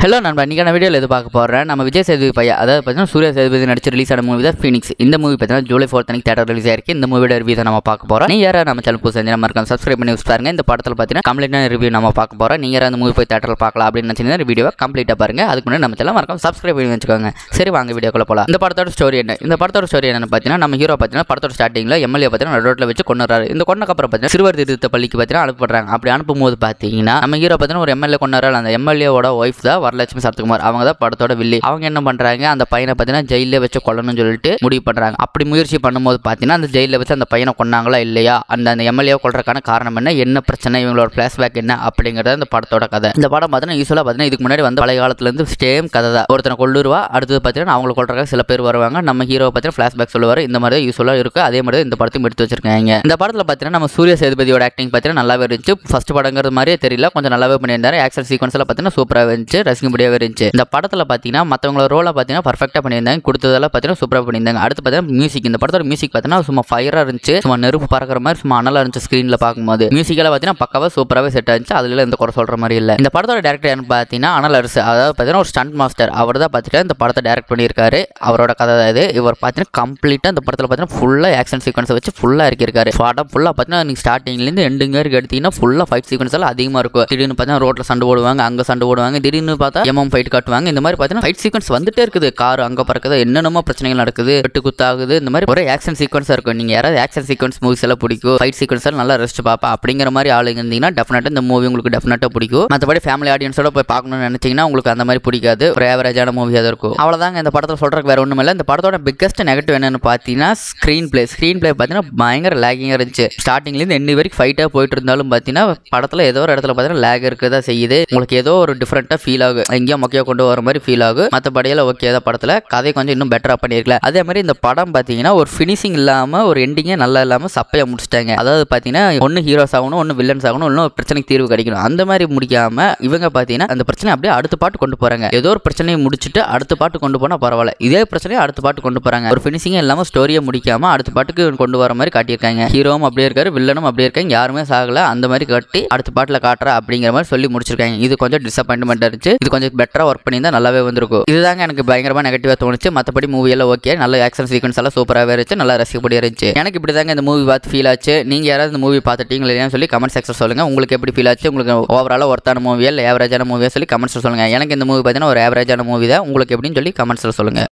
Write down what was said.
Hello நண்பா, இன்றைக்கான வீடியோவில் எது பார்க்க போகிறேன். நம்ம விஜய் சேதுபதி பையன், அதாவது பார்த்தீங்கன்னா சூர்யா சேதுபதி நடிச்சு ரிலீஸ் ஆன மூவி தான் ஃபீனிக்ஸ். இந்த மூவி பார்த்தீங்கன்னா ஜூலை 4 அன்னைக்கு தேட்டர் ரிலீஸ் ஆயிருக்கு. இந்த மூவியோட ரிவ்யூ தான் நம்ம பார்க்க போகிறோம். நீங்கள் யாராவது நம்ம சேனல் புதுசாக நம்ம இருக்காங்க சப்ஸ்கிரைப் பண்ணி யூஸ் பாருங்க. இந்த படத்தில் பார்த்தீங்கன்னா கம்ப்ளீட்டான ரிவ்யூ நம்ம பார்க்க போகிறோம். நீங்கள் யாராவது அந்த மூவி போய் தேட்டரில் பார்க்கலாம் அப்படின்னு நினச்சிங்கன்னா வீடியோவை கம்ப்ளீட்டாக பாருங்க. அதுக்கு முன்னாடி நம்ம சேனல் மறக்காம சப்ஸ்கிரைப் பண்ணி வச்சுக்கோங்க. சரி, வாங்க வீடியோக்குள்ள போகலாம். இந்த படத்தோட ஸ்டோரி என்ன? இந்த படத்தோட ஸ்டோரி என்னன்னு பார்த்தீங்கன்னா, நம்ம ஹீரோ பார்த்தீங்கன்னா படத்தோட ஸ்டார்டிங்கில் எம்எல்ஏ பார்த்தீங்கன்னா ரோட்டில் வச்சு கொண்டுறாரு. இந்த கொண்டக்கப்புறம் பார்த்தீங்கன்னா சிறுவர் திருத்த பள்ளிக்கு பார்த்தீங்கன்னா அனுப்பிடுறாங்க. அப்படி அனுப்பும்போது பார்த்தீங்கன்னா நம்ம ஹீரோ பார்த்தீங்கன்னா ஒரு எம்எல்ஏ கொண்டாடுறாரு. அந்த எம்எல்ஏவோட ஒய்ஃப் தான் வரலட்சுமி சரத்குமார். அவங்க தான் படத்தோட வில்லி. அவங்க என்ன பண்றாங்க, அந்த பையனை பார்த்தீங்கன்னா ஜெயிலே வச்சு கொல்லணும்னு சொல்லிட்டு முடிவு பண்றாங்க. அப்படி முயற்சி பண்ணும்போது பார்த்தீங்கன்னா அந்த ஜெயிலில் வச்சு அந்த பையனை கொன்னாங்களா இல்லையா, அந்த எம்எல்ஏ கொல்றதுக்கான காரணம் என்ன பிரச்சனை, இவங்களோட ஃபிளாஷ்பேக் என்ன அப்படிங்கிறது அந்த படத்தோட கதை. இந்த படம் பார்த்தீங்கன்னா யூஸ்வலாக பார்த்தீங்கன்னா இதுக்கு முன்னாடி வந்து பழைய காலத்துல இருந்து சேம் கதை தான். ஒருத்தனை கொல்லுருவா, அடுத்தது பார்த்தீங்கன்னா அவங்களை கொல்றதுக்காக சில பேர் வருவாங்க. நம்ம ஹீரோ பார்த்தீங்கன்னா ஃபிளாஷ்பேக் சொல்லுவார். இந்த மாதிரி தான் யூஸ்வலாக இருக்கு. அதே மாதிரி இந்த படத்தையும் எடுத்து வச்சிருக்காங்க. இந்த படத்தில் பார்த்தீங்கன்னா நம்ம சூர்யா சேதுபதியோட ஆக்டிங் பார்த்தீங்கன்னா நல்லாவே இருந்துச்சு. ஃபர்ஸ்ட் படங்கிறது மாதிரியே தெரியல, கொஞ்சம் நல்லாவே பண்ணியிருந்தாரு. ஆக்ஷன் சீக்வன்ஸ்ல பார்த்தீங்கன்னா சூப்பராக இருந்துச்சு, ரசிக்கும்படியாவே இருந்துச்சு. இந்த படத்தில் பார்த்தீங்கன்னா மற்றவங்களோட ரோலை பார்த்தீங்கன்னா பர்ஃபெக்டாக பண்ணியிருந்தாங்க, கொடுத்ததெல்லாம் பார்த்தீங்கன்னா சூப்பராக பண்ணியிருந்தாங்க. அடுத்து பார்த்தீங்கன்னா மியூசிக். இந்த படத்தோட மியூசிக் பார்த்தீங்கன்னா சும்மா ஃபயராக இருந்துச்சு, சும்மா நெருப்பு பறக்கிற மாதிரி சும்மா அனலாக இருந்துச்சு ஸ்க்ரீனில் பார்க்கும்போது. மியூசிக்கெல்லாம் பார்த்தீங்கன்னா பக்காவாக சூப்பராகவே செட் ஆச்சு, அதில் எந்த குறை சொல்கிற மாதிரி இல்லை. இந்த படத்தோட டேரக்டர் யாருன்னு பார்த்தீங்கன்னா அனல் அரசு, அதாவது பார்த்தீங்கன்னா ஒரு ஸ்டண்ட் மாஸ்டர். அவர் தான் பார்த்துட்டு இந்த படத்தை டேரக்ட் பண்ணியிருக்காரு. அவரோட கதை தான் இது. இவர் பார்த்தீங்கன்னா கம்ப்ளீட்டாக இந்த படத்தில் பார்த்தீங்கன்னா ஃபுல்லாக ஆக்ஷன் சீக்வன்ஸை வச்சு ஃபுல்லாக இருக்காரு. படம் ஃபுல்லாக பார்த்தீங்கன்னா நீங்கள் ஸ்டார்டிங்லேருந்து எண்டுங்க வரைக்கும் எடுத்தீங்கன்னா ஃபுல்லாக ஃபைட் சீக்வன்ஸ் எல்லாம் அதிகமாக இருக்கும். திடீர்னு பார்த்தீங்கன்னா ரோட்டில் சண்டை போடுவாங்க, அங்கே சண்டை போடுவாங்க, திடீர்னு பார்த்தா எம்எம் ஃபைட் காட்டுவாங்க. இந்த மாதிரி பார்த்தீங்கன்னா ஃபைட் சீக்வன்ஸ் வந்துட்டே இருக்குது. கார் அங்கே பறக்குது, என்னென்னமோ பிரச்சனைகள் நடக்குது, வெட்டு குத்தாகுது. இந்த மாதிரி ஒரே ஆக்ஷன் சீக்வன்ஸாக இருக்கும். நீங்கள் யாராவது ஆக்ஷன் சீக்வன்ஸ் மூவிஸ் எல்லாம் பிடிக்கும், ஃபைட் சீக்வன்ஸ் எல்லாம் நல்லா ரெஸ்ட் பார்ப்பா அப்படிங்கிற மாதிரி ஆளுங்க இருந்தீங்கன்னா டெஃபினட்டாக இந்த மூவி உங்களுக்கு டெஃபினட்டாக பிடிக்கும். மற்றபடி ஃபேமிலி ஆடியன்ஸோட போய் பார்க்கணும்னு நினைச்சீங்கன்னா உங்களுக்கு அந்த மாதிரி பிடிக்காது, ஒரு ஆவரேஜான மூவியாக தான் இருக்கும். அவ்வளோதாங்க இந்த படத்தில் சொல்கிறதுக்கு வேறு ஒன்றும் இல்லை. இந்த படத்தோட பிக்கஸ்ட் நெகட்டிவ் என்னன்னு பார்த்தீங்கன்னா ஸ்க்ரீன் பிளே பார்த்தீங்கன்னா பயங்கர லேகிங்காக இருந்துச்சு. ஸ்டார்டிங்லேருந்து எண்டு வரைக்கும் ஃபைட்டாக போயிட்டு இருந்தாலும் பார்த்தீங்கன்னா படத்தில் ஏதோ ஒரு இடத்துல பார்த்தீங்கன்னா லேக் இருக்கதா செய்யுது. உங்களுக்கு ஏதோ ஒரு டிஃப்ரெண்ட்டாக ஃபீல் ஆகும், எங்கேயோ மொக்கையாக கொண்டு வர மாதிரி ஃபீல் ஆகும். மற்றபடியெல்லாம் ஓகே தான். படத்தில் கதை கொஞ்சம் இன்னும் பெட்டராக பண்ணியிருக்கல. அதே மாதிரி இந்த படம் பார்த்தீங்கன்னா ஒரு ஃபினிஷிங் இல்லாமல், ஒரு எண்டிங்கே நல்லா இல்லாமல் சப்பையாக முடிச்சிட்டாங்க. அதாவது பார்த்தீங்கன்னா ஒன்று ஹீரோஸ் ஆகணும், ஒன்று வில்லன்ஸ் ஆகணும், இன்னும் ஒரு பிரச்சனைக்கு தீர்வு கிடைக்கணும். அந்த மாதிரி முடிக்காமல் இவங்க பார்த்தீங்கன்னா அந்த பிரச்சனை அப்படியே அடுத்த பாட்டு கொண்டு போகிறாங்க. ஏதோ ஒரு பிரச்சனையை முடிச்சுட்டு அடுத்த பாட்டு கொண்டு போனால் பரவாயில்ல, இதே பிரச்சனையை அடுத்த பாட்டு கொண்டு போகிறாங்க. ஒரு ஃபினிஷிங்கே இல்லாமல் ஸ்டோரியை முடிக்காமல் அடுத்த பாட்டுக்கு கொண்டு வர மாதிரி காட்டியிருக்காங்க. ஹீரோவும் அப்படியே இருக்காரு, வில்லனும் அப்படியே இருக்காங்க, யாருமே சாகல, அந்த மாதிரி காட்டி அடுத்த பாட்டில் காட்டுற அப்படிங்கிற மாதிரி சொல்லி முடிச்சிருக்காங்க. இது கொஞ்சம் டிசப்பாயின்மெண்ட் இருந்துச்சு. இது கொஞ்சம் பெட்டராக ஒர்க் பண்ணி தான் நல்லாவே வந்திருக்கும். இதுதாங்க எனக்கு பயங்கரமாக நெகட்டிவாக தோணுச்சு. மற்றபடி மூவி எல்லாம் ஓகே, நல்ல ஆக்ஷன் சீக்வன்ஸ் எல்லாம் சூப்பராகவே இருந்துச்சு, நல்லா ரசிக்கப்படியாக இருந்துச்சு. எனக்கு இப்படி தாங்க இந்த மூவி பார்த்து ஃபீல் ஆச்சு. நீங்கள் யாராவது இந்த மூவி பார்த்துட்டீங்களா சொல்லி கமெண்ட் செக்ஷன் சொல்லுங்கள். உங்களுக்கு எப்படி ஃபீல் ஆச்சு, உங்களுக்கு ஓவராலாக ஒர்த்தான மூவியா இல்லை ஆவரேஜான மூவியா சொல்லி கமெண்ட்ஸில் சொல்லுங்கள். எனக்கு இந்த மூவி பார்த்தீங்கன்னா ஒரு ஆவரேஜான மூவி தான். உங்களுக்கு எப்படின்னு சொல்லி கமெண்ட்ஸில் சொல்லுங்கள்.